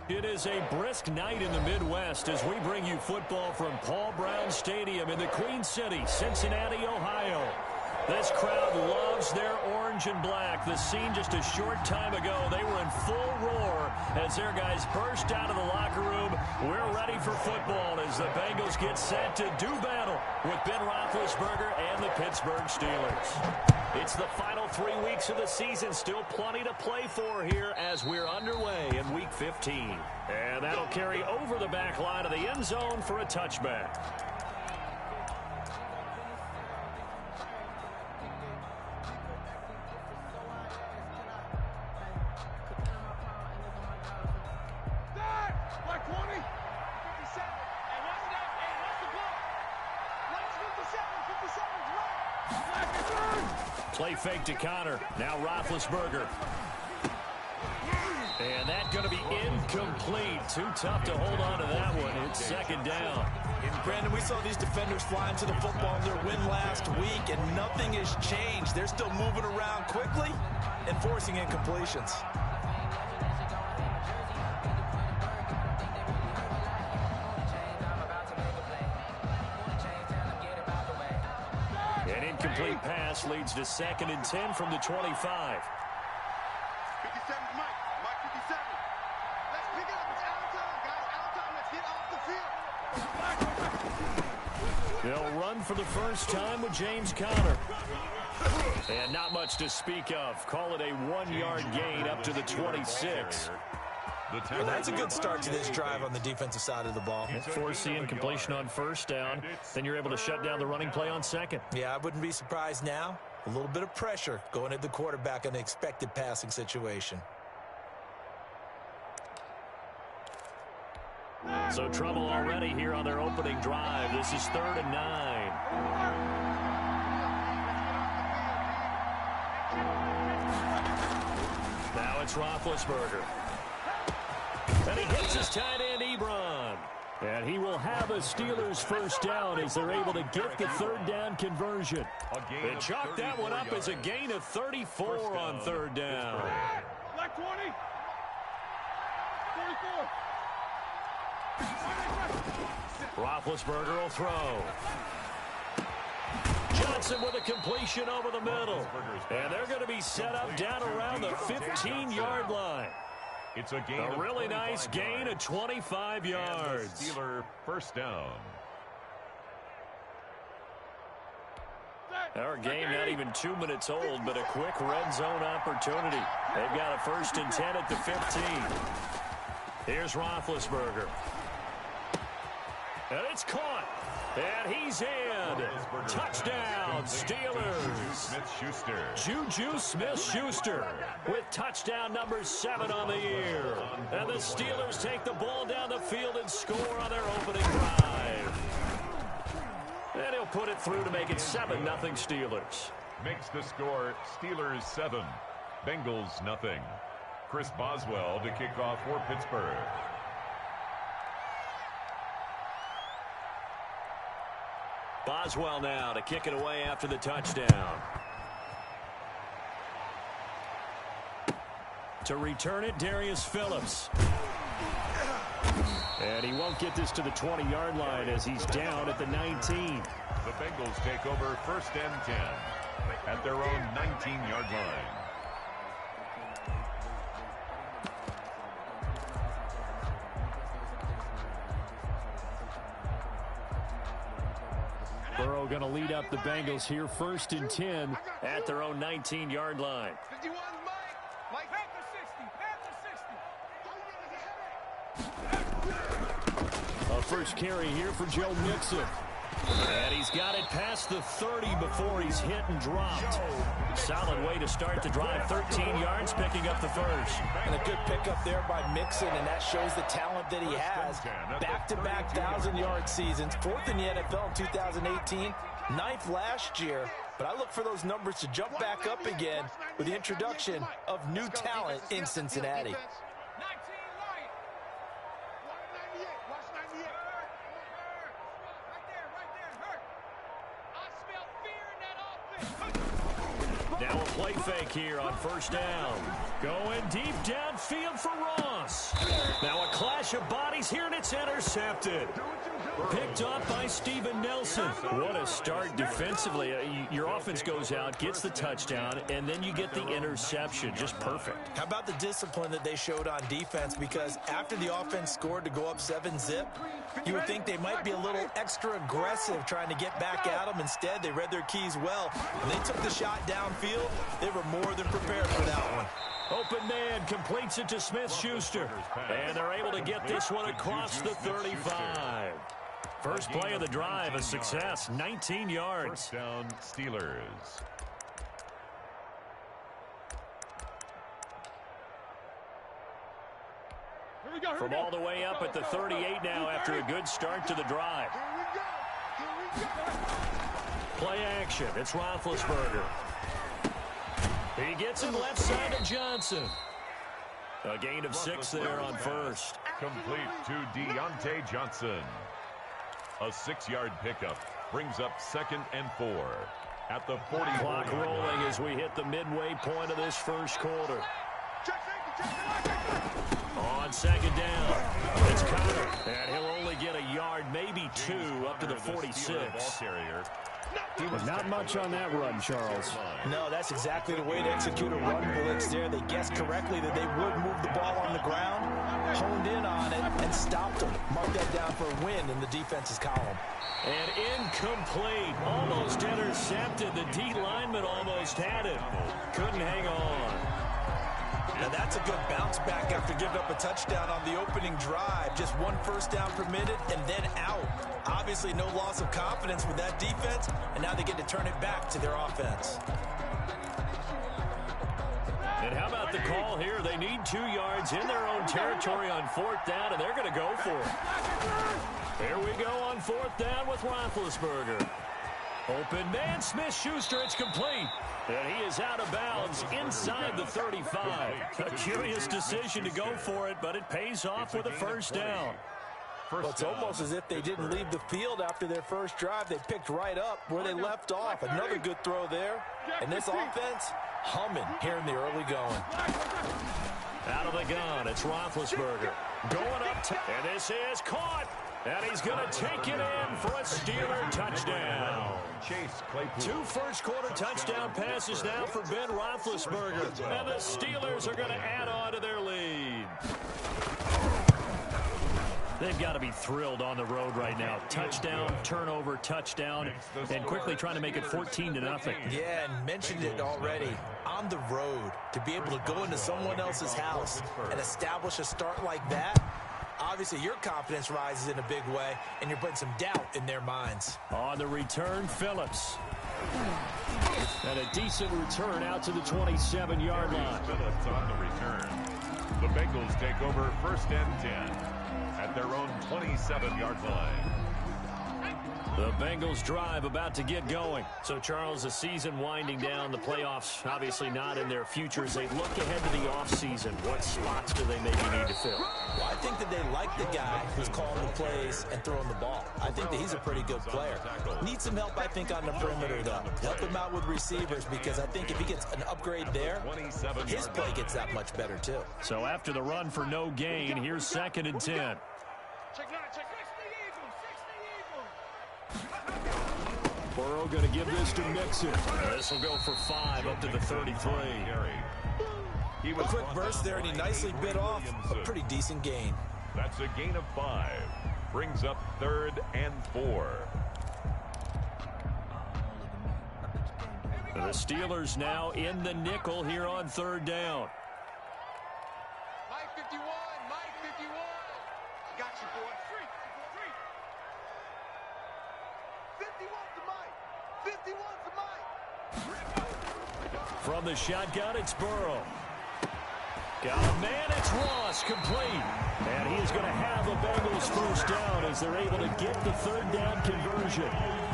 It is a brisk night in the Midwest as we bring you football from Paul Brown Stadium in the Queen City, Cincinnati, Ohio. This crowd loves their orange and black. The scene just a short time ago, they were in full roar as their guys burst out of the locker room. We're ready for football as the Bengals get set to do battle with Ben Roethlisberger and the Pittsburgh Steelers. It's the final 3 weeks of the season. Still plenty to play for here as we're underway in Week 15. And that'll carry over the back line of the end zone for a touchback. Play fake to Connor. Now Roethlisberger. And that's going to be incomplete. Too tough to hold on to that one. It's second down. And Brandon, we saw these defenders flying to the football in their win last week, and nothing has changed. They're still moving around quickly and forcing incompletions. An incomplete pass leads to 2nd and 10 from the 25. 57, Mike 57. Let's pick it up. It's out of time, guys. Out of time. Let's get off the field. They'll run for the first time with James Conner. And not much to speak of. Call it a 1-yard gain up to the 26. Well, that's a good start to this drive on the defensive side of the ball. Forcing completion on first down. Then you're able to shut down the running play on second. Yeah, I wouldn't be surprised now. A little bit of pressure going at the quarterback in an expected passing situation. So trouble already here on their opening drive. This is 3rd and 9. Now it's Roethlisberger. And he hits his tight end, Ebron. And he will have a Steelers first down as they're able to get the 3rd down conversion. They chalk that one up as a gain of 34 on 3rd down. Black 20. 44. Roethlisberger will throw. Johnson with a completion over the middle. And they're going to be set up down around the 15-yard line. It's a gain. A really nice gain of 25 yards. Steeler first down. Our game not even 2 minutes old, but a quick red zone opportunity. They've got a 1st and 10 at the 15. Here's Roethlisberger. And it's caught. And he's in. Touchdown, Steelers. Juju Smith-Schuster with touchdown number 7 on the year. And the Steelers take the ball down the field and score on their opening drive. And he'll put it through to make it 7-0 Steelers. Makes the score Steelers 7, Bengals nothing. Chris Boswell to kick off for Pittsburgh. Boswell now to kick it away after the touchdown. To return it, Darius Phillips. And he won't get this to the 20-yard line as he's down at the 19. The Bengals take over 1st and 10 at their own 19-yard line. Burrow going to lead up the Bengals here 1st and 10 at their own 19-yard line. 51, Mike. A first carry here for Joe Mixon. And he's got it past the 30 before he's hit and dropped. Solid way to start the drive. 13 yards, picking up the first. And a good pickup there by Mixon, and that shows the talent that he has. Back-to-back 1,000-yard seasons, 4th in the NFL in 2018, 9th last year. But I look for those numbers to jump back up again with the introduction of new talent in Cincinnati. Now a play fake here on 1st down. Going deep downfield for Ross. Now a clash of bodies here, and it's intercepted. Picked off by Steven Nelson. What a start defensively. Your offense goes out, gets the touchdown, and then you get the interception. Just perfect. How about the discipline that they showed on defense? Because after the offense scored to go up 7-zip, you would think they might be a little extra aggressive trying to get back at them. Instead, they read their keys well. When they took the shot downfield, they were more than prepared for that one. Open man completes it to Smith-Schuster. And they're able to get this one across the 35. First play of the drive, a success, 19 yards. First down, Steelers. From all the way up at the 38 now after a good start to the drive. Play action, it's Roethlisberger. He gets him left side to Johnson. A gain of 6 there on first. Complete to Deontay Johnson. A 6-yard pickup brings up 2nd and 4 at the 40. Clock rolling as we hit the midway point of this first quarter. On 2nd down, it's Connor, and he'll only get a yard, maybe 2, up to the 46. Not much on that run, Charles. No, that's exactly the way to execute a run blitz there. They guessed correctly that they would move the ball on the ground, honed in on it, and stopped them. Mark that down for a win in the defense's column. And incomplete. Almost intercepted. The D lineman almost had it. Couldn't hang on. Now that's a good bounce back after giving up a touchdown on the opening drive. Just 1 first down permitted and then out. Obviously no loss of confidence with that defense, and now they get to turn it back to their offense. And how about the call here? They need 2 yards in their own territory on 4th down, and they're going to go for it. Here we go on 4th down with Roethlisberger. Open man, Smith-Schuster, it's complete. And he is out of bounds inside the 35. A curious decision to go for it, but it pays off with a first down. Well, it's almost as if they didn't leave the field after their first drive. They picked right up where they left off. Another good throw there. And this offense, humming here in the early going. Out of the gun, it's Roethlisberger. Going up, and this is caught. And he's going to take it in for a Steeler touchdown. Chase Claypool. 2 first-quarter touchdown passes now for Ben Roethlisberger. And the Steelers are going to add on to their lead. They've got to be thrilled on the road right now. Touchdown, turnover, touchdown, and quickly trying to make it 14-0. Yeah, and mentioned it already. On the road, to be able to go into someone else's house and establish a start like that, obviously your confidence rises in a big way, and you're putting some doubt in their minds. On the return, Phillips. And a decent return out to the 27-yard line. Phillips on the return. The Bengals take over 1st and 10 at their own 27-yard line. The Bengals drive about to get going. So, Charles, the season winding down, the playoffs obviously not in their future. As they look ahead to the offseason, what spots do they maybe need to fill? Well, I think that they like the guy who's calling the plays and throwing the ball. I think that he's a pretty good player. Needs some help, I think, on the perimeter, though. Help him out with receivers, because I think if he gets an upgrade there, his play gets that much better, too. So after the run for no gain, here's 2nd and 10. Burrow going to give this to Mixon. This will go for 5 up to the 33. He was a quick burst there, and he nicely bit off a pretty decent gain. That's a gain of 5. Brings up 3rd and 4. The Steelers now in the nickel here on 3rd down. Mike 51, Mike 51. Got you, boy. 51 to Mike. 51 to Mike. From the shotgun, it's Burrow. Got a man, it's Ross, complete. And he is going to have a Bengals first down as they're able to get the 3rd down conversion.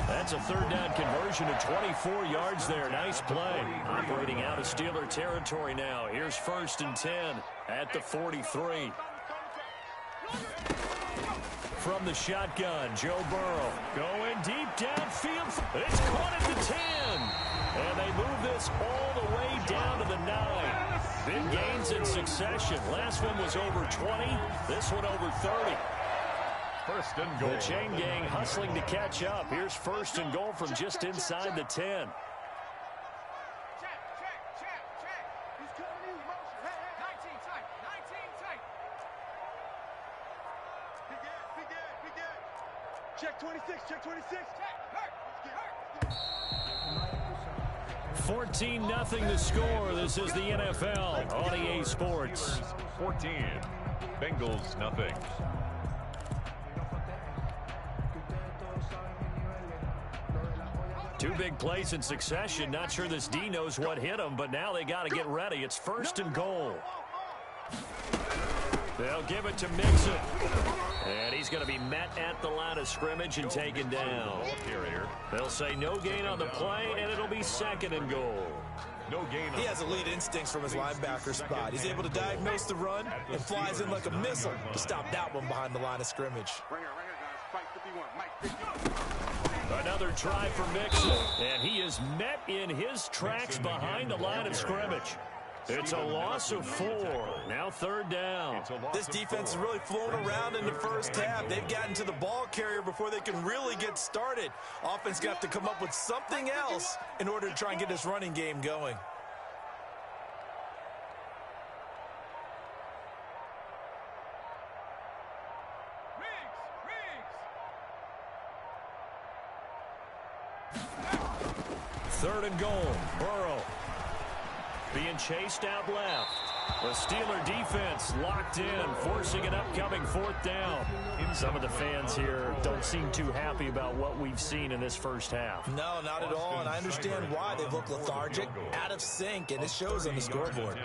That's a 3rd down conversion to 24 yards there. Nice play. Operating out of Steeler territory now. Here's 1st and 10 at the 43. From the shotgun, Joe Burrow going deep downfield. It's caught at the 10. And they move this all the way down to the 9. Big gains in succession. Last one was over 20. This one over 30. First and goal. The chain gang hustling to catch up. Here's first and goal from just inside the 10. Check 26, check 26. 14-0 the score. This is the NFL on EA Sports. 14. Bengals nothing. Two big plays in succession. Not sure this D knows what hit him, but now they got to get ready. It's first and goal. They'll give it to Mixon. And he's going to be met at the line of scrimmage and taken down. They'll say no gain on the play, and it'll be second and goal. No gain. He has elite instincts from his linebacker spot. He's able to diagnose the run and flies in like a missile to stop that one behind the line of scrimmage. Another try for Mixon, and he is met in his tracks behind the line of scrimmage. It's a loss of 4. Now third down. This defense is really flown around in the first half. They've gotten to the ball carrier before they can really get started. Offense got to come up with something else in order to try and get this running game going. Third and goal. Burrow being chased out left. The Steeler defense locked in, forcing an upcoming fourth down. Some of the fans here don't seem too happy about what we've seen in this first half. No, not at all, and I understand why. They look lethargic, out of sync, and it shows on the scoreboard.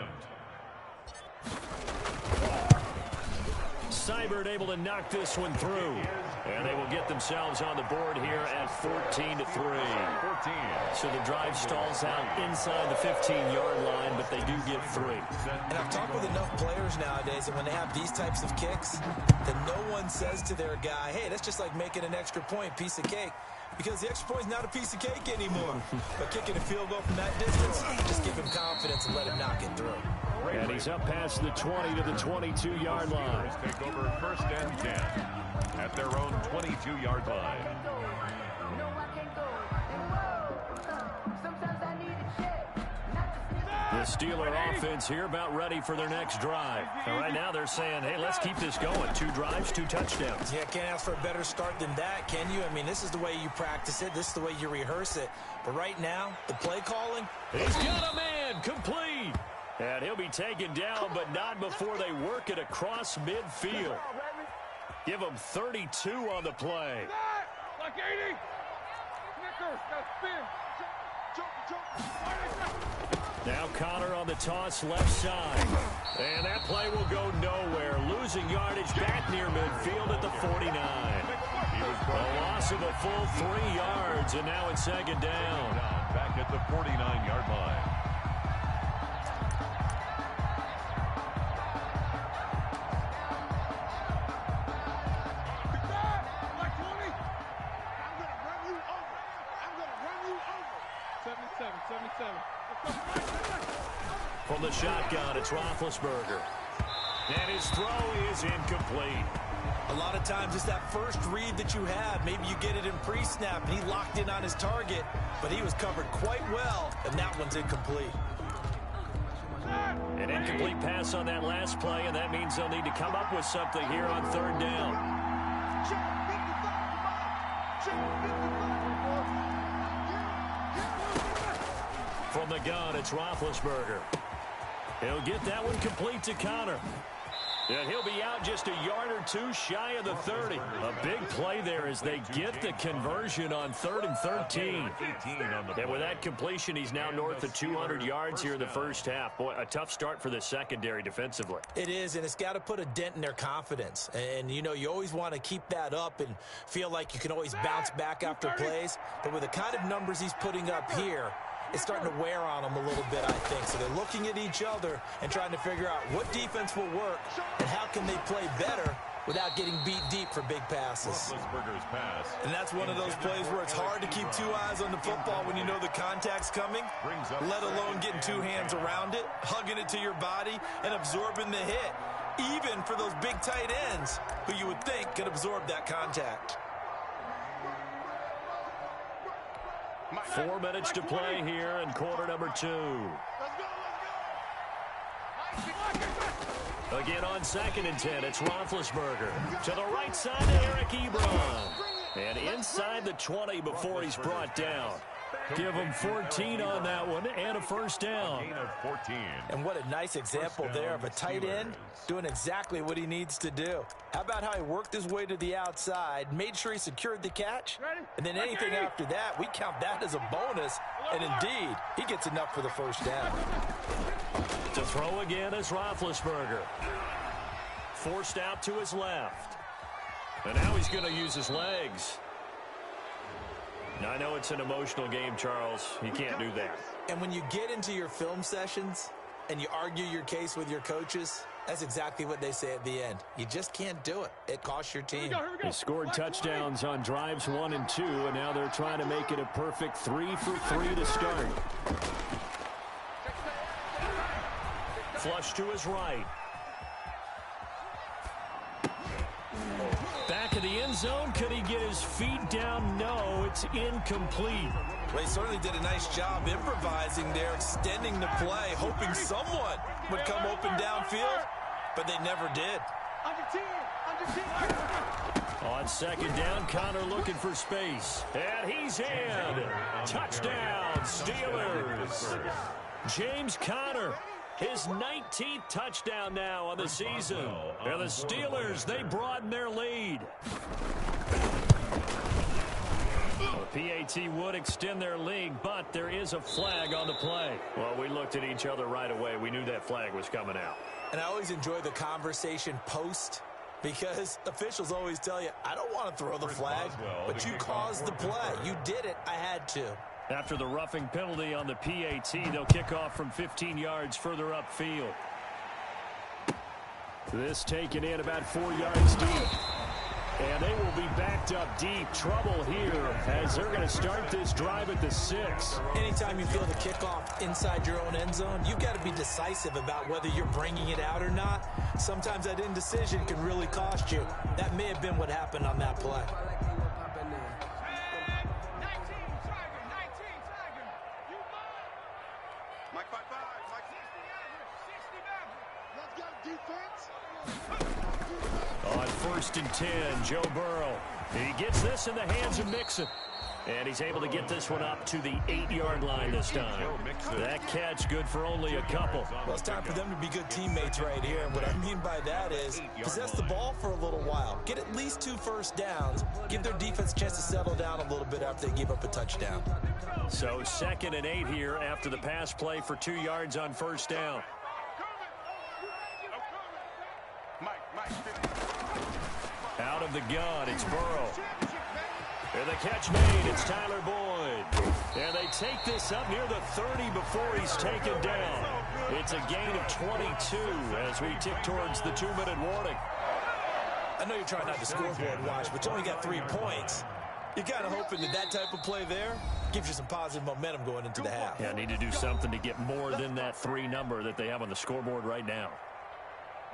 Seibert able to knock this one through. And they will get themselves on the board here at 14-3. So the drive stalls out inside the 15-yard line, but they do get 3. And I've talked with enough players nowadays that when they have these types of kicks, that no one says to their guy, hey, that's just like making an extra point, piece of cake. Because the extra point is not a piece of cake anymore. But kicking a field goal from that distance, just give him confidence and let him knock it through. And he's up past the 20 to the 22-yard line. Take over first and 10 at their own 22-yard line. The Steeler offense here about ready for their next drive. And right now they're saying, hey, let's keep this going. 2 drives, 2 touchdowns. Yeah, can't ask for a better start than that, can you? I mean, this is the way you practice it. This is the way you rehearse it. But right now, the play calling. He's got a man complete. And he'll be taken down, but not before they work it across midfield. Give him 32 on the play. Like 80. Now Connor on the toss left side. And that play will go nowhere. Losing yardage back near midfield at the 49. A loss of a full 3 yards, and now it's second down. Back at the 49-yard line. From the shotgun, it's Roethlisberger. And his throw is incomplete. A lot of times it's that first read that you have. Maybe you get it in pre-snap, and he locked in on his target, but he was covered quite well, and that one's incomplete. An incomplete pass on that last play, and that means they'll need to come up with something here on third down. From the gun, it's Roethlisberger. He'll get that one complete to Connor. And he'll be out just a yard or 2 shy of the 30. A big play there as they get the conversion on 3rd and 13. And with that completion, he's now north of 200 yards here in the first half. Boy, a tough start for the secondary defensively. It is, and it's got to put a dent in their confidence. And, you know, you always want to keep that up and feel like you can always bounce back after plays. But with the kind of numbers he's putting up here, it's starting to wear on them a little bit, I think. So they're looking at each other and trying to figure out what defense will work and how can they play better without getting beat deep for big passes. Pass. And that's one of those plays where it's hard to keep two eyes on the football when you know the contact's coming, let alone getting two hands around it, hugging it to your body, and absorbing the hit, even for those big tight ends who you would think could absorb that contact. 4 minutes to play here in quarter number 2. Again on 2nd and 10, it's Roethlisberger. To the right side to Eric Ebron. And inside the 20 before he's brought down. Give him 14 on that one and a first down. And what a nice example there of a tight end doing exactly what he needs to do. How about how he worked his way to the outside, made sure he secured the catch, and then anything after that, we count that as a bonus, and indeed, he gets enough for the first down. To throw again is Roethlisberger. Forced out to his left. And now he's going to use his legs. Now, I know it's an emotional game, Charles. You can't do that. And when you get into your film sessions and you argue your case with your coaches, that's exactly what they say at the end. You just can't do it. It costs your team. They scored touchdowns on drives 1 and 2, and now they're trying to make it a perfect 3 for 3 to start. Flush to his right. Back of the end zone. Could he get his feet down? No, it's incomplete. Well, he certainly did a nice job improvising there, extending the play, hoping someone would come open downfield, but they never did. On 2nd down, Connor looking for space. And he's in. Touchdown, Steelers. James Conner. His 19th touchdown now on the season. And the Steelers, they broaden their lead. Well, the PAT would extend their lead, but there is a flag on the play. Well, we looked at each other right away. We knew that flag was coming out. And I always enjoy the conversation post, because officials always tell you, I don't want to throw the flag, but you caused the play. You did it. I had to. After the roughing penalty on the PAT, they'll kick off from 15 yards further upfield. This taken in about 4 yards deep. And they will be backed up deep. Trouble here as they're going to start this drive at the 6. Anytime you feel the kickoff inside your own end zone, you've got to be decisive about whether you're bringing it out or not. Sometimes that indecision can really cost you. That may have been what happened on that play. On 1st and 10, Joe Burrow. He gets this in the hands of Mixon. And he's able to get this one up to the 8-yard line this time. That catch good for only a couple. Well, it's time for them to be good teammates right here. And what I mean by that is possess the ball for a little while. Get at least 2 first downs. Give their defense a chance to settle down a little bit after they give up a touchdown. So 2nd and 8 here after the pass play for 2 yards on 1st down. Out of the gun, it's Burrow. And the catch made, it's Tyler Boyd. And they take this up near the 30 before he's taken down. It's a gain of 22 as we tick towards the 2-minute warning. I know you're trying not to scoreboard watch, but you only got 3 points. You're kind of hoping that type of play there gives you some positive momentum going into the half. Yeah, need to do something to get more than that 3 number that they have on the scoreboard right now.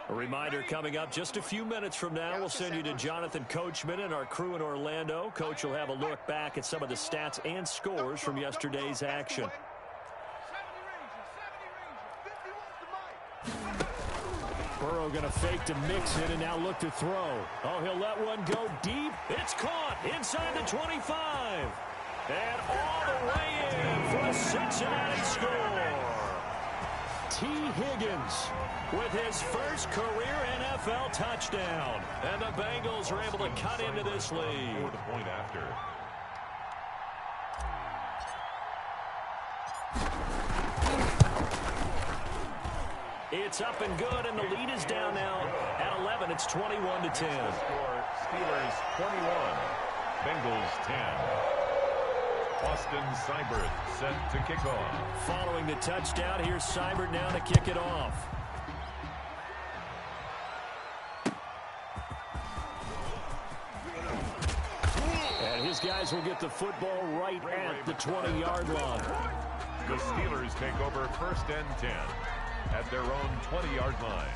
A reminder coming up just a few minutes from now, we'll send you to Jonathan Coachman and our crew in Orlando. Coach will have a look back at some of the stats and scores from yesterday's action. Burrow going to fake to Mixon and now look to throw. Oh, he'll let one go deep. It's caught inside the 25. And all the way in for a Cincinnati score. T. Higgins with his first career NFL touchdown. And the Bengals are able to cut into this lead. For the point after. It's up and good, and the lead is down now at 11. It's 21-10. Score, Steelers 21, Bengals 10. Austin Seibert set to kick off. Following the touchdown, here's Seibert now to kick it off. his guys will get the football right at the 20-yard line. The Steelers take over 1st and 10 at their own 20-yard line.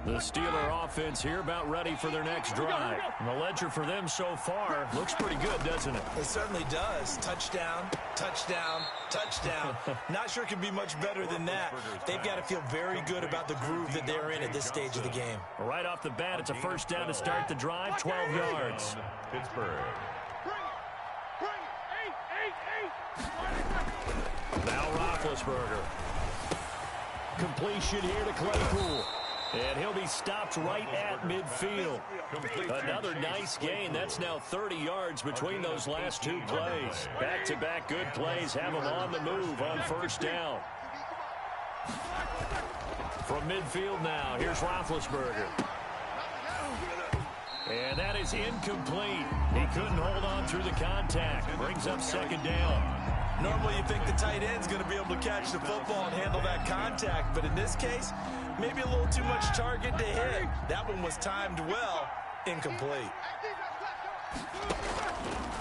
The Steeler offense here about ready for their next drive. And the ledger for them so far looks pretty good, doesn't it? It certainly does. Touchdown, touchdown, touchdown. Not sure it can be much better than that. They've got to feel very good about the groove that they're in at this stage of the game. Right off the bat, it's a first down to start the drive, 12 yards. Pittsburgh. Now Roethlisberger. Completion here to Claypool. And he'll be stopped right at midfield. Another nice gain. That's now 30 yards between those last two plays. Back-to-back good plays have them on the move on first down. From midfield now, here's Roethlisberger. And that is incomplete. He couldn't hold on through the contact. Brings up second down. Normally you think the tight end's going to be able to catch the football and handle that contact, but in this case, maybe a little too much target to hit. That one was timed well. Incomplete.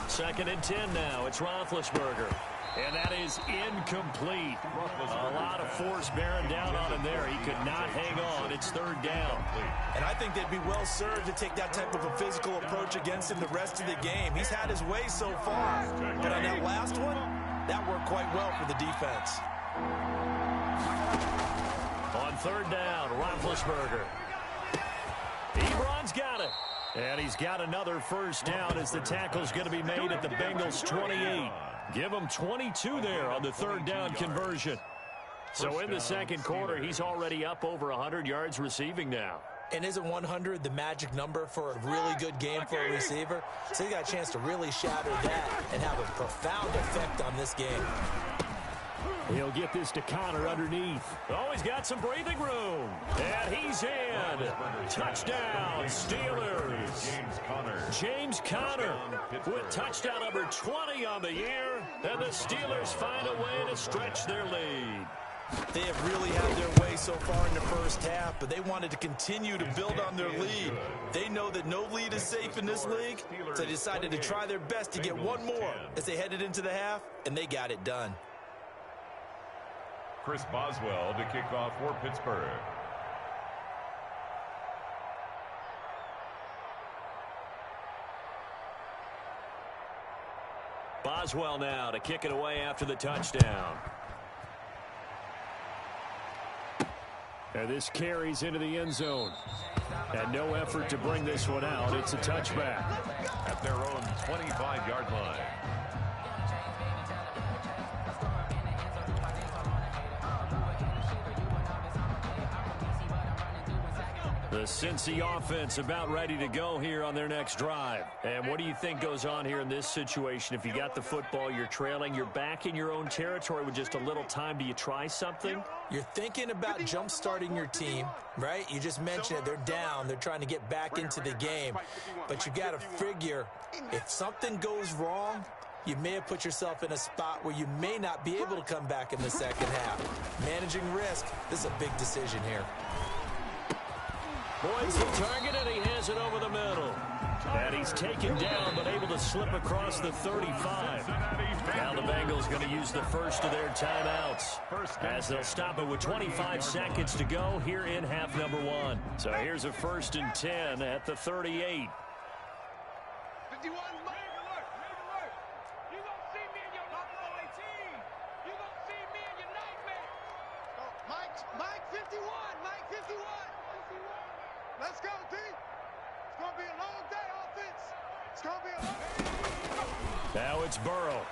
2nd and 10 now. It's Roethlisberger. And that is incomplete. A lot of force bearing down on him there. He could not hang on. It's 3rd down. And I think they'd be well served to take that type of a physical approach against him the rest of the game. He's had his way so far. But on that last one, that worked quite well for the defense. On 3rd down, Roethlisberger. Ebron's got it. And he's got another first down as the tackle's going to be made at the Bengals' 28. Give him 22 there on the 3rd down conversion. So in the second quarter, he's already up over 100 yards receiving now. And isn't 100 the magic number for a really good game for a receiver? So he got a chance to really shatter that and have a profound effect on this game. He'll get this to Connor underneath. Oh, he's got some breathing room. And he's in. Touchdown, Steelers. James Conner with touchdown number 20 on the year. And the Steelers find a way to stretch their lead. They have really had their way so far in the first half, but they wanted to continue to build on their lead. They know that no lead is safe in this league, so they decided to try their best to get one more as they headed into the half, and they got it done. Chris Boswell to kick off for Pittsburgh. Boswell now to kick it away after the touchdown. And this carries into the end zone. And no effort to bring this one out. It's a touchback. At their own 25-yard line. The Cincy offense about ready to go here on their next drive. And what do you think goes on here in this situation? If you got the football, you're trailing, you're back in your own territory with just a little time. Do you try something? You're thinking about jump-starting your team, right? You just mentioned it. They're down. They're trying to get back into the game. But you got to figure if something goes wrong, you may have put yourself in a spot where you may not be able to come back in the second half. Managing risk, this is a big decision here. Boyd's the target, and he has it over the middle. And he's taken down, but able to slip across the 35. Now the Bengals going to use the first of their timeouts as they'll stop it with 25 seconds to go here in half number 1. So here's a 1st and 10 at the 38. 51, you gonna see me in your nightmare. You gonna see me in your nightmare. Mike 51, Mike 51. Let's go, D. It's going to be a long day, offense. It's going to be a long day. Now it's Burrow.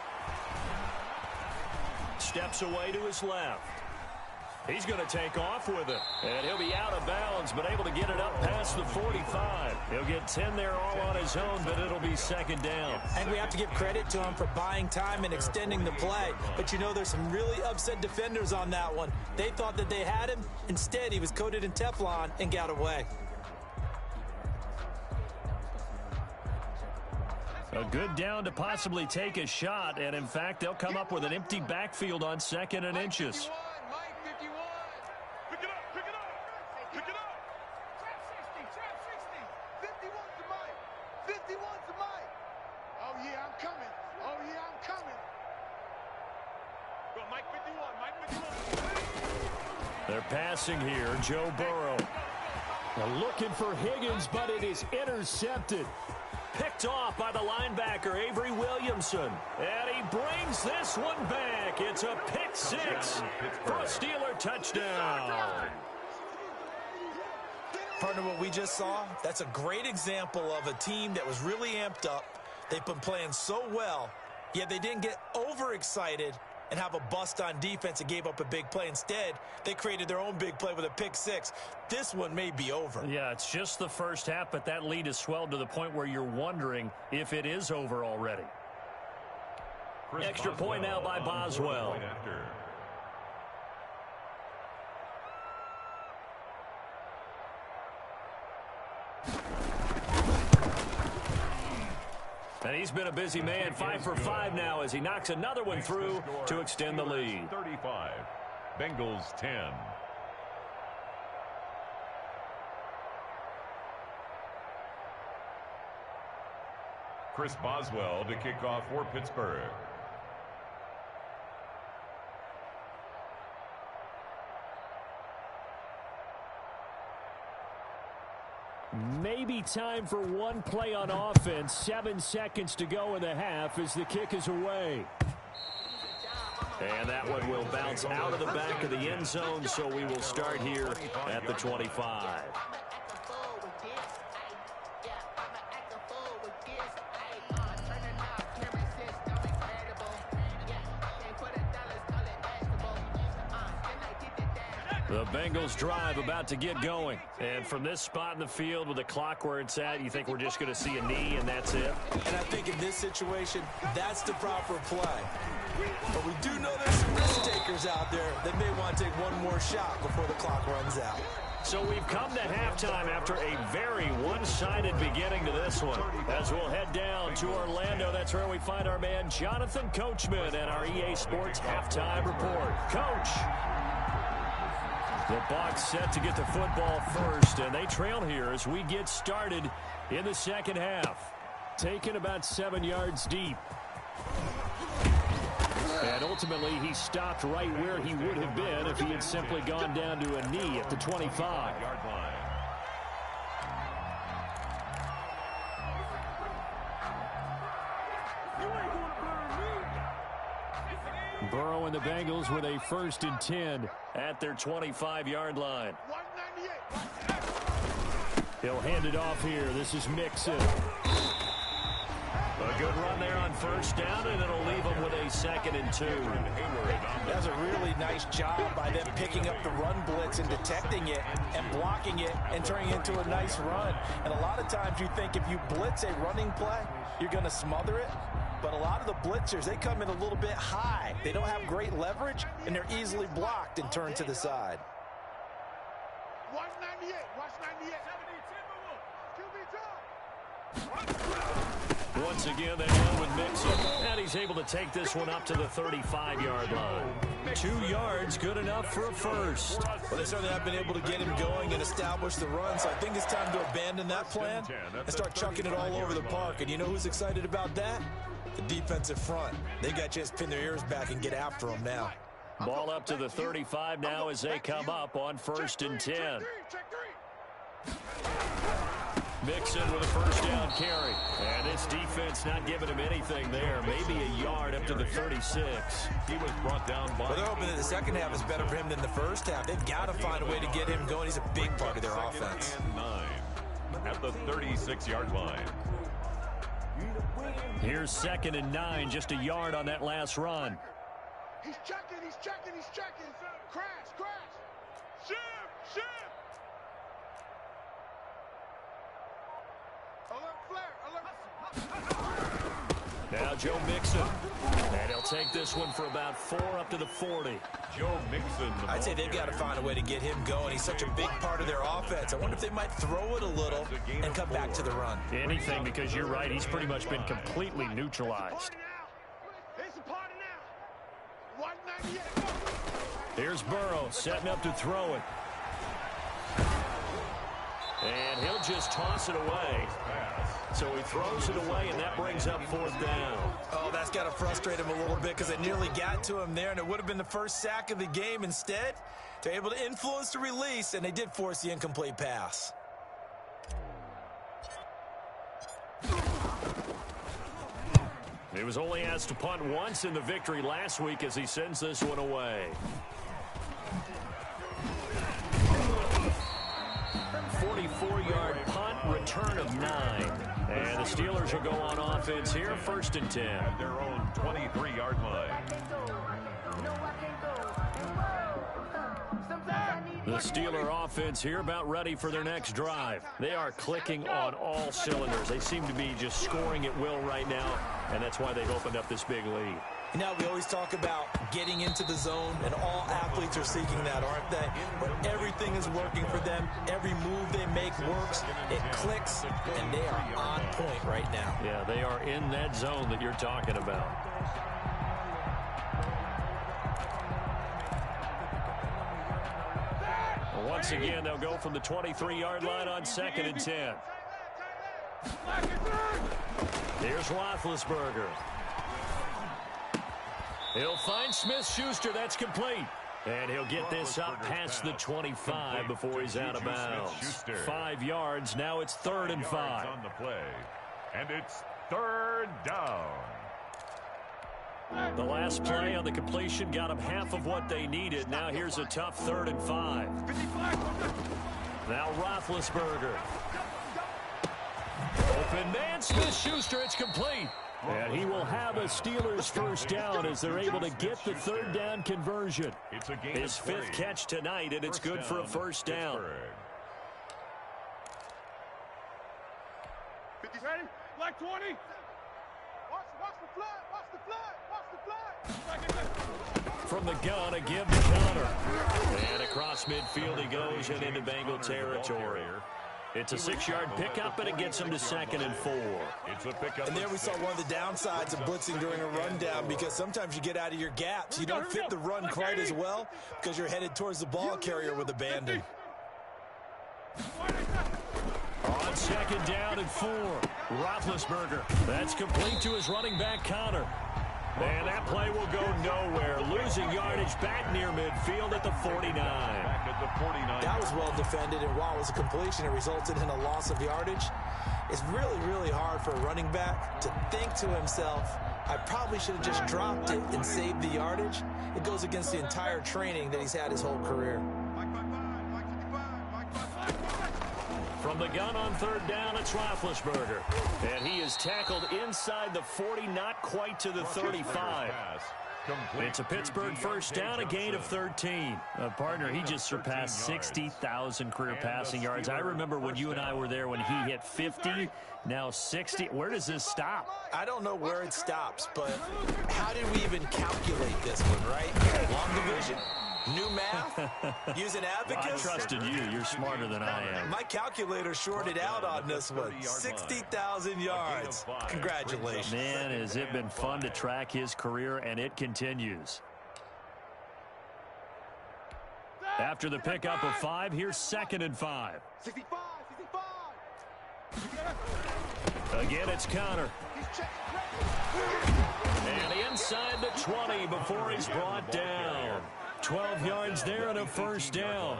Steps away to his left. He's going to take off with it. And he'll be out of bounds, but able to get it up past the 45. He'll get 10 there all on his own, but it'll be second down. And we have to give credit to him for buying time and extending the play. But you know, there's some really upset defenders on that one. They thought that they had him. Instead, he was coated in Teflon and got away. A good down to possibly take a shot, and in fact, they'll come up with an empty backfield on 2nd and inches. Mike 51. Pick it up, pick it up. They're passing here. Joe Burrow. Now looking for Higgins, but it is intercepted. Picked off by the linebacker, Avery Williamson. And he brings this one back. It's a pick six for a Steeler touchdown. Partner, what we just saw, that's a great example of a team that was really amped up. They've been playing so well, yet they didn't get overexcited and have a bust on defense and gave up a big play. Instead, they created their own big play with a pick six. This one may be over. Yeah, it's just the first half, but that lead has swelled to the point where you're wondering if it is over already. Extra point now by Boswell. And he's been a busy man, 5 for 5 now as he knocks another one through to extend the lead. 35, Bengals 10. Chris Boswell to kick off for Pittsburgh. Maybe time for one play on offense. 7 seconds to go in the half as the kick is away. And that one will bounce out of the back of the end zone, so we will start here at the 25. The Bengals drive about to get going. And from this spot in the field with the clock where it's at, you think we're just going to see a knee and that's it? And I think in this situation, that's the proper play. But we do know there's some risk takers out there that may want to take one more shot before the clock runs out. So we've come to halftime after a very one-sided beginning to this one. As we'll head down to Orlando, that's where we find our man Jonathan Coachman and our EA Sports Halftime Report. Coach! The Bucs set to get the football first, and they trail here as we get started in the second half. Taken about 7 yards deep. And ultimately, he stopped right where he would have been if he had simply gone down to a knee at the 25-yard line. Burrow and the Bengals with a 1st and 10 at their 25-yard line. He'll hand it off here. This is Mixon. A good run there on first down, and it'll leave them with a 2nd and 2. That's a really nice job by them picking up the run blitz and detecting it and blocking it and turning it into a nice run. And a lot of times you think if you blitz a running play, you're going to smother it. But a lot of the blitzers, they come in a little bit high. They don't have great leverage, and they're easily blocked and turned to the side. 198, watch 98. Once again, they run with Mixon, and he's able to take this one up to the 35-yard line. 2 yards, good enough for a first. Well, they certainly have been able to get him going and establish the run, so I think it's time to abandon that plan and start chucking it all over the park. And you know who's excited about that? The defensive front. They got to just pin their ears back and get after them now. Ball up to the 35 now as they come up on 1st and 10. Mixon with a first down carry. And this defense not giving him anything there. Maybe a yard up to the 36. He was brought down by... Well, they're hoping that the second half is better for him than the first half. They've got to find a way to get him going. He's a big part of their offense. 9 at the 36-yard line. Here's 2nd and 9, just a yard on that last run. He's checking. Crash. Ship. Alert flare. Now Joe Mixon. And he'll take this one for about 4 up to the 40. Joe Mixon. I'd say they've got to find a way to get him going. He's such a big part of their offense. I wonder if they might throw it a little and come back to the run. Anything, because you're right. He's pretty much been completely neutralized. It's a party now. 198. Here's Burrow setting up to throw it. And he'll just toss it away. So he throws it away, and that brings up 4th down. Oh, that's got to frustrate him a little bit because it nearly got to him there, and it would have been the first sack of the game. Instead, they're able to influence the release, and they did force the incomplete pass. He was only asked to punt once in the victory last week as he sends this one away. 44-yard punt, return of 9. And the Steelers will go on offense here, 1st and 10. At their own 23-yard line. The Steeler offense here about ready for their next drive. They are clicking on all cylinders. They seem to be just scoring at will right now, and that's why they've opened up this big lead. You know, we always talk about getting into the zone, and all athletes are seeking that, aren't they? Where everything is working for them. Every move they make works. It clicks, and they are on point right now. Yeah, they are in that zone that you're talking about. Once again, they'll go from the 23-yard line on 2nd and 10. Here's Roethlisberger. He'll find Smith-Schuster. That's complete. And he'll get this up past the 25 before he's out of bounds. 5 yards. Now it's 3rd and 5. On the play. And it's 3rd down. The last play on the completion got them half of what they needed. Now here's a tough 3rd and 5. Now Roethlisberger. Open man, Smith-Schuster. It's complete. And he will have a Steelers 1st down as they're able to get the 3rd down conversion. His 5th catch tonight, and it's good for a 1st down. Ready? Black 20. Watch the flag. Watch the flag. Watch the flag. From the gun, a give to Connor. And across midfield he goes and into Bengal territory. It's a 6-yard pickup, and it gets him to 2nd and 4. It's a pickup. And there we saw one of the downsides of blitzing during a rundown, because sometimes you get out of your gaps. You don't fit the run quite as well because you're headed towards the ball carrier with abandon. On 2nd down and 4, Roethlisberger. That's complete to his running back, Connor. And that play will go nowhere. Losing yardage back near midfield at the 49. That was well defended, and while it was a completion, it resulted in a loss of yardage. It's really, really hard for a running back to think to himself, I probably should have just dropped it and saved the yardage. It goes against the entire training that he's had his whole career. From the gun on 3rd down, it's Roethlisberger. And he is tackled inside the 40, not quite to the 35. It's a Pittsburgh 1st down, a gain of 13. Partner, he just surpassed 60,000 career passing yards. I remember when you and I were there when he hit 50, now 60. Where does this stop? I don't know where it stops, but how did we even calculate this one, right? Long division? New math? Using abacus? I trusted you. You're smarter than I am. My calculator shorted out on this one. 60,000 yards. Congratulations. Man, has it been fun to track his career, and it continues. After the pickup of 5, here's 2nd and 5. 65. Again, it's Connor. And inside the 20 before he's brought down. 12 yards there and a 1st down.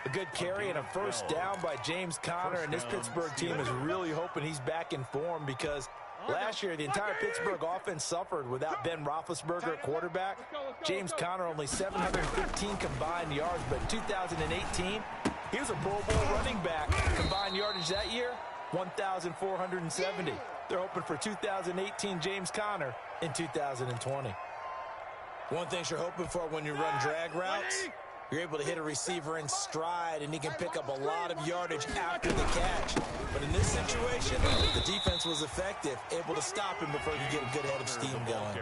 A good carry and a 1st down by James Conner, and this Pittsburgh team is really hoping he's back in form, because last year the entire Pittsburgh offense suffered without Ben Roethlisberger at quarterback. James Conner only 715 combined yards, but in 2018 he was a Pro Bowl running back. Combined yardage that year, 1,470. They're hoping for 2018 James Conner in 2020. One thing you're hoping for when you run drag routes, you're able to hit a receiver in stride, and he can pick up a lot of yardage after the catch. But in this situation, the defense was effective, able to stop him before he could get a good head of steam going.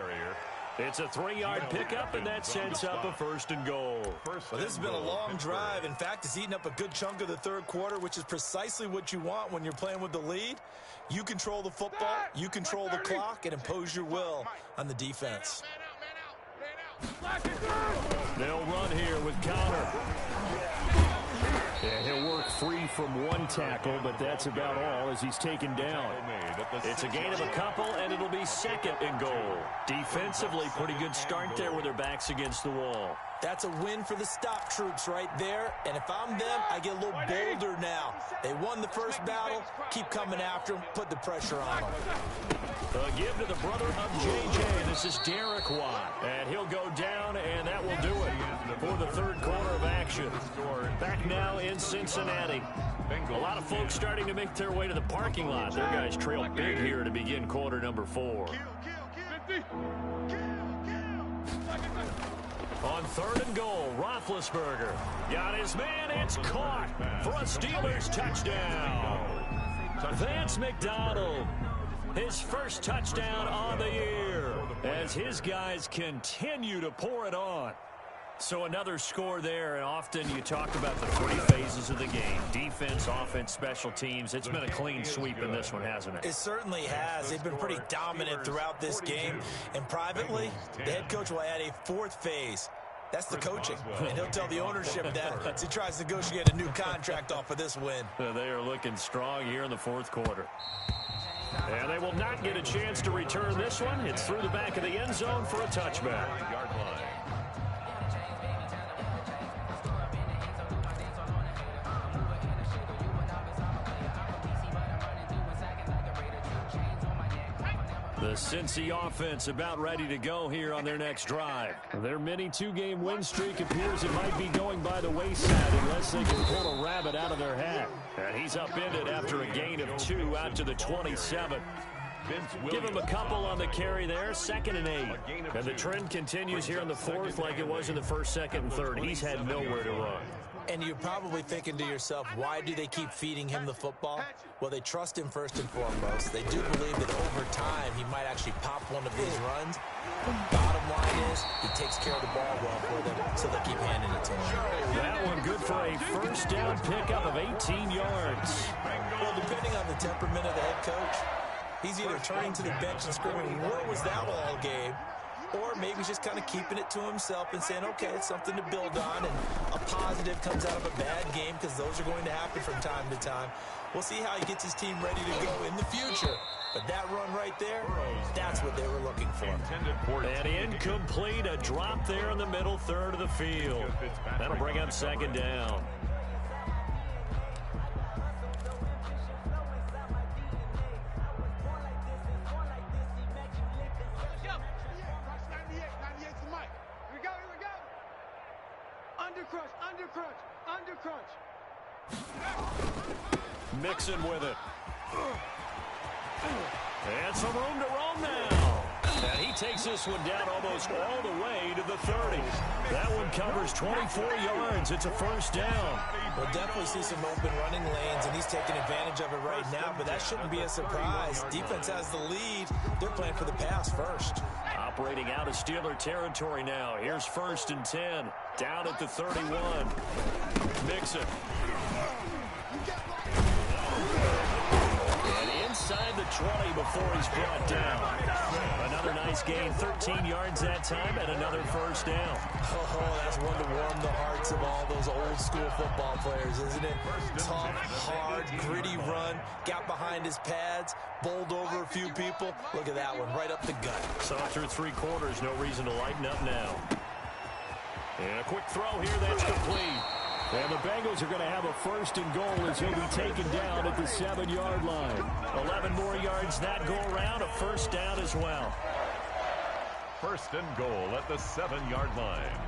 It's a 3-yard pickup, and that sets up a 1st and goal. Well, this has been a long drive. In fact, it's eaten up a good chunk of the 3rd quarter, which is precisely what you want when you're playing with the lead. You control the football, you control the clock, and impose your will on the defense. They'll run here with Connor. And he'll work free from one tackle, but that's about all as he's taken down. It's a gain of a couple, and it'll be 2nd and goal. Defensively, pretty good start there with their backs against the wall. That's a win for the stop troops right there. And if I'm them, I get a little bolder now. They won the first battle. Keep coming after them. Put the pressure on them. A give to the brother of J.J. This is Derek Watt. And he'll go down, and that will do it for the third quarter of action. Back now in Cincinnati. A lot of folks starting to make their way to the parking lot. Their guys trail big here to begin quarter number 4. On 3rd and goal, Roethlisberger got his man. It's caught for a Steelers touchdown. Vance McDonald, his first touchdown on the year as his guys continue to pour it on. So another score there, and often you talk about the 3 phases of the game. Defense, offense, special teams. It's been a clean sweep in this one, hasn't it? It certainly has. They've been pretty dominant throughout this game. And privately, the head coach will add a 4th phase. That's the coaching. And he'll tell the ownership that as he tries to negotiate a new contract off of this win. They are looking strong here in the 4th quarter. And they will not get a chance to return this one. It's through the back of the end zone for a touchback. The Cincy offense about ready to go here on their next drive. Their mini 2-game win streak appears it might be going by the wayside unless they can pull a rabbit out of their hat. And he's upended after a gain of 2 out to the 27. Give him a couple on the carry there, 2nd and 8. And the trend continues here in the 4th like it was in the 1st, 2nd, and 3rd. He's had nowhere to run. And you're probably thinking to yourself, why do they keep feeding him the football? Well, they trust him first and foremost. They do believe that over time he might actually pop one of these runs. Bottom line is he takes care of the ball well for them, so they keep handing it to him. That one good for a first down pickup of 18 yards. Well, depending on the temperament of the head coach, he's either turning to the bench and screaming, "What was that all game?" Or maybe he's just kind of keeping it to himself and saying, okay, it's something to build on, and a positive comes out of a bad game because those are going to happen from time to time. We'll see how he gets his team ready to go in the future. But that run right there, that's what they were looking for. And incomplete, a drop there in the middle 3rd of the field. That'll bring up 2nd down. Under crunch. Mixon with it. And some room to roam now. And he takes this one down almost all the way to the 30. That one covers 24 yards. It's a first down. We'll definitely see some open running lanes, and he's taking advantage of it right now, but that shouldn't be a surprise. Defense has the lead. They're playing for the pass first. Operating out of Steeler territory now. Here's 1st and 10. Down at the 31. Mixon. And inside the 20 before he's brought down. Another nice gain, 13 yards that time, and another first down. Oh, that's one to warm the hearts of all those old school football players, isn't it? Tough, hard, gritty run, got behind his pads, bowled over a few people. Look at that one, right up the gut. So through 3 quarters, no reason to lighten up now. And a quick throw here, that's complete. And the Bengals are going to have a 1st and goal as he'll be taken down at the 7-yard line. 11 more yards that go around, a first down as well. 1st and goal at the 7-yard line.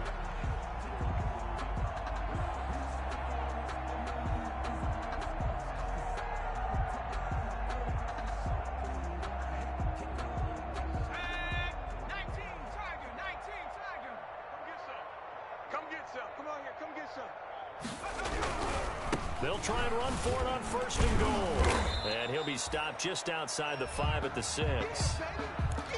They'll try and run for it on 1st and goal. And he'll be stopped just outside the 5 at the 6.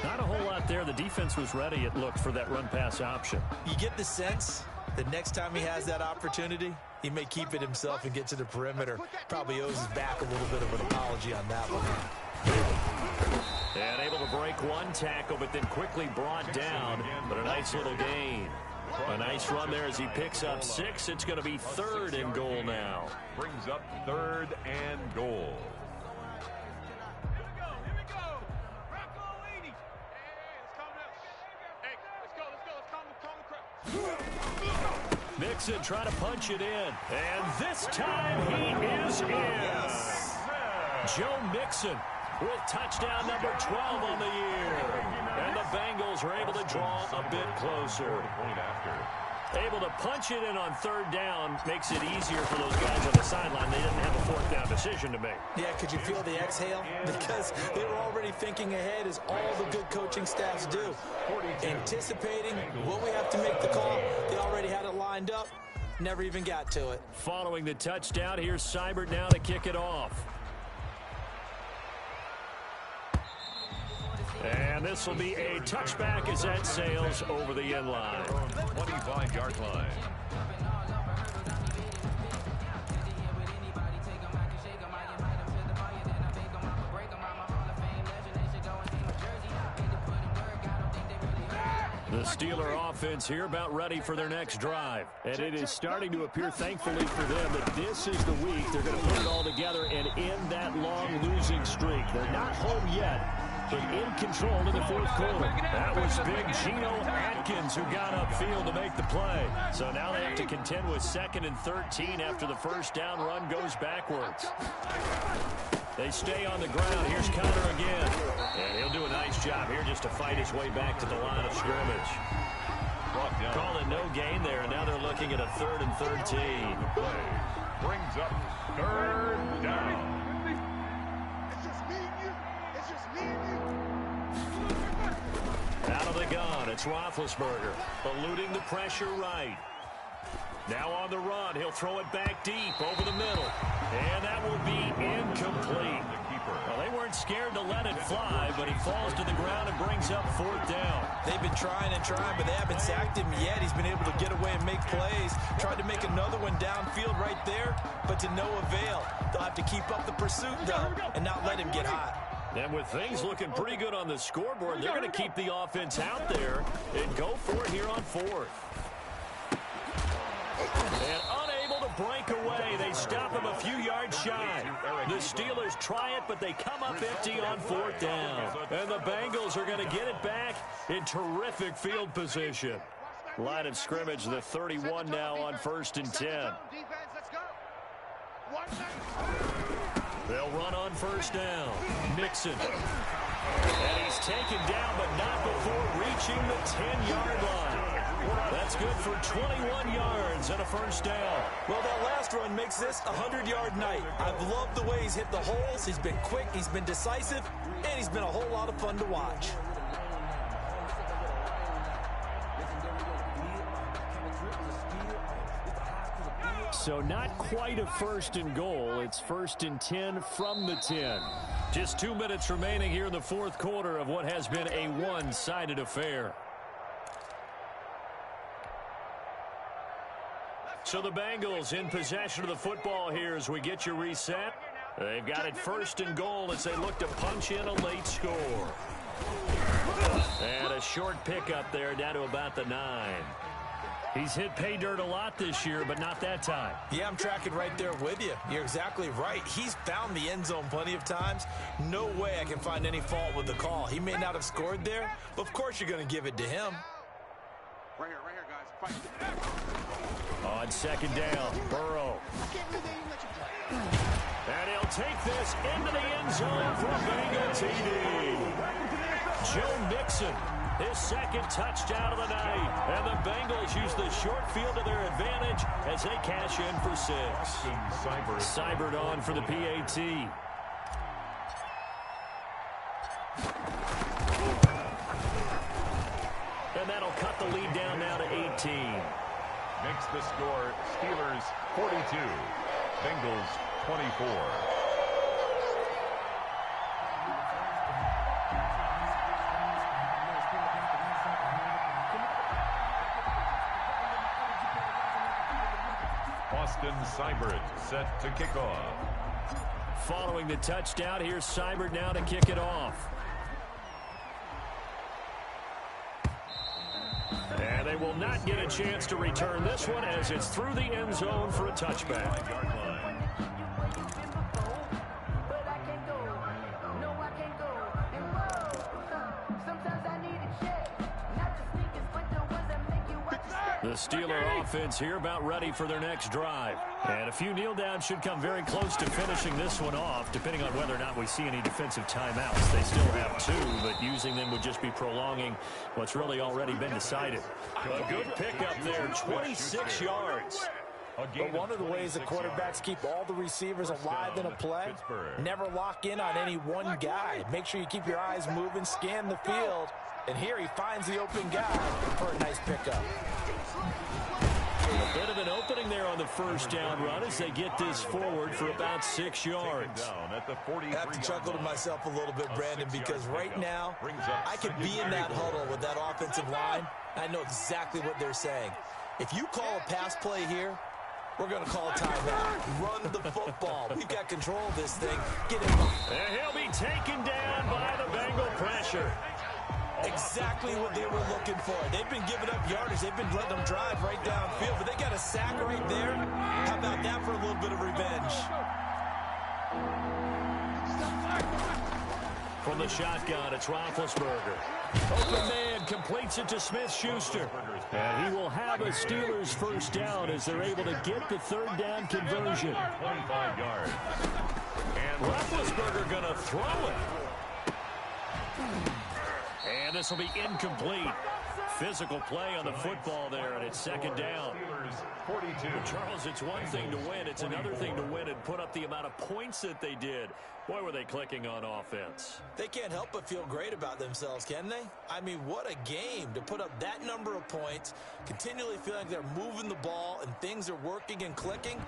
Not a whole lot there. The defense was ready, it looked, for that run-pass option. You get the sense that next time he has that opportunity, he may keep it himself and get to the perimeter. Probably owes his back a little bit of an apology on that one. And able to break one tackle, but then quickly brought down. But a nice little gain. A nice run there as he picks up 6. It's going to be 3rd and goal now. Brings up 3rd and goal. Mixon trying to punch it in. And this time he is in. Yes. Joe Mixon with touchdown number 12 on the year. And the Bengals are able to draw a bit closer. Able to punch it in on 3rd down makes it easier for those guys on the sideline. They didn't have a 4th down decision to make. Yeah, could you feel the exhale? Because they were already thinking ahead, as all the good coaching staffs do. Anticipating what we have to make the call. They already had it lined up. Never even got to it. Following the touchdown, here's Seibert now to kick it off. And this will be a touchback as that sails over the end line. 25-yard line. The Steeler offense here about ready for their next drive. And it is starting to appear, thankfully for them, that this is the week they're going to put it all together and end that long losing streak. They're not home yet, but in control in the 4th quarter. That was big Geno Atkins who got upfield to make the play. So now they have to contend with 2nd and 13 after the 1st down run goes backwards. They stay on the ground. Here's Connor again. And he'll do a nice job here just to fight his way back to the line of scrimmage. Call it no gain there, and now they're looking at a 3rd and 13. Play brings up 3rd down. It's just me and you. It's just me and you. Out of the gun, it's Roethlisberger, eluding the pressure right. Now on the run, he'll throw it back deep over the middle. And that will be incomplete. Well, they weren't scared to let it fly, but he falls to the ground and brings up 4th down. They've been trying and trying, but they haven't sacked him yet. He's been able to get away and make plays. Tried to make another one downfield right there, but to no avail. They'll have to keep up the pursuit, though, and not let him get hot. And with things looking pretty good on the scoreboard, they're going to keep the offense out there and go for it here on 4th. And unable to break away. They stop him a few yards shy. The Steelers try it, but they come up empty on 4th down. And the Bengals are going to get it back in terrific field position. Line of scrimmage, the 31 now on 1st and 10. They'll run on 1st down. Mixon. And he's taken down, but not before reaching the 10-yard line. That's good for 21 yards and a 1st down. Well, that last run makes this a 100-yard night. I've loved the way he's hit the holes. He's been quick, he's been decisive, and he's been a whole lot of fun to watch. So not quite a 1st and goal. It's 1st and 10 from the 10. Just 2 minutes remaining here in the 4th quarter of what has been a one-sided affair. So the Bengals in possession of the football here as we get you reset. They've got it 1st and goal as they look to punch in a late score. And a short pickup there down to about the 9. He's hit pay dirt a lot this year, but not that time. Yeah, I'm tracking right there with you. You're exactly right. He's found the end zone plenty of times. No way I can find any fault with the call. He may not have scored there, but of course you're going to give it to him. Right here, guys. Fight. On 2nd down, Burrow. And he'll take this into the end zone for a Bengal TD. Joe Mixon, his 2nd touchdown of the night. And the Bengals use the short field to their advantage as they cash in for 6. Seibert on for the PAT. And that'll cut the lead down now to 18. Makes the score Steelers 42, Bengals 24. Austin Seibert set to kick off. Following the touchdown, here's Seibert now to kick it off. And And they will not get a chance to return this one as it's through the end zone for a touchback. The Steeler offense here about ready for their next drive. And a few kneel downs should come very close to finishing this one off, depending on whether or not we see any defensive timeouts. They still have 2, but using them would just be prolonging what's really already been decided. A good pickup there, 26 yards. But one of the ways the quarterbacks keep all the receivers alive in a play, never lock in on any one guy. Make sure you keep your eyes moving, scan the field. And here he finds the open guy for a nice pickup. A bit of an opening there on the first down run as they get this forward for about 6 yards. I have to chuckle to myself a little bit, Brandon, because right now I could be in that huddle with that offensive line. I know exactly what they're saying. If you call a pass play here, we're going to call a timeout. Run the football. We've got control of this thing. Get him up. And he'll be taken down by the Bengal pressure. Exactly what they were looking for. They've been giving up yardage. They've been letting them drive right downfield, but they got a sack right there. How about that for a little bit of revenge? From the shotgun, it's Roethlisberger. Open man completes it to Smith-Schuster. And he will have a Steelers first down as they're able to get the third down conversion. 25 yards. And Roethlisberger going to throw it. And this will be incomplete. Physical play on the football there, and it's second down. 42. Charles, it's one thing to win. It's another thing to win and put up the amount of points that they did. Boy, were they clicking on offense. They can't help but feel great about themselves, can they? I mean, what a game to put up that number of points, continually feeling like they're moving the ball and things are working and clicking.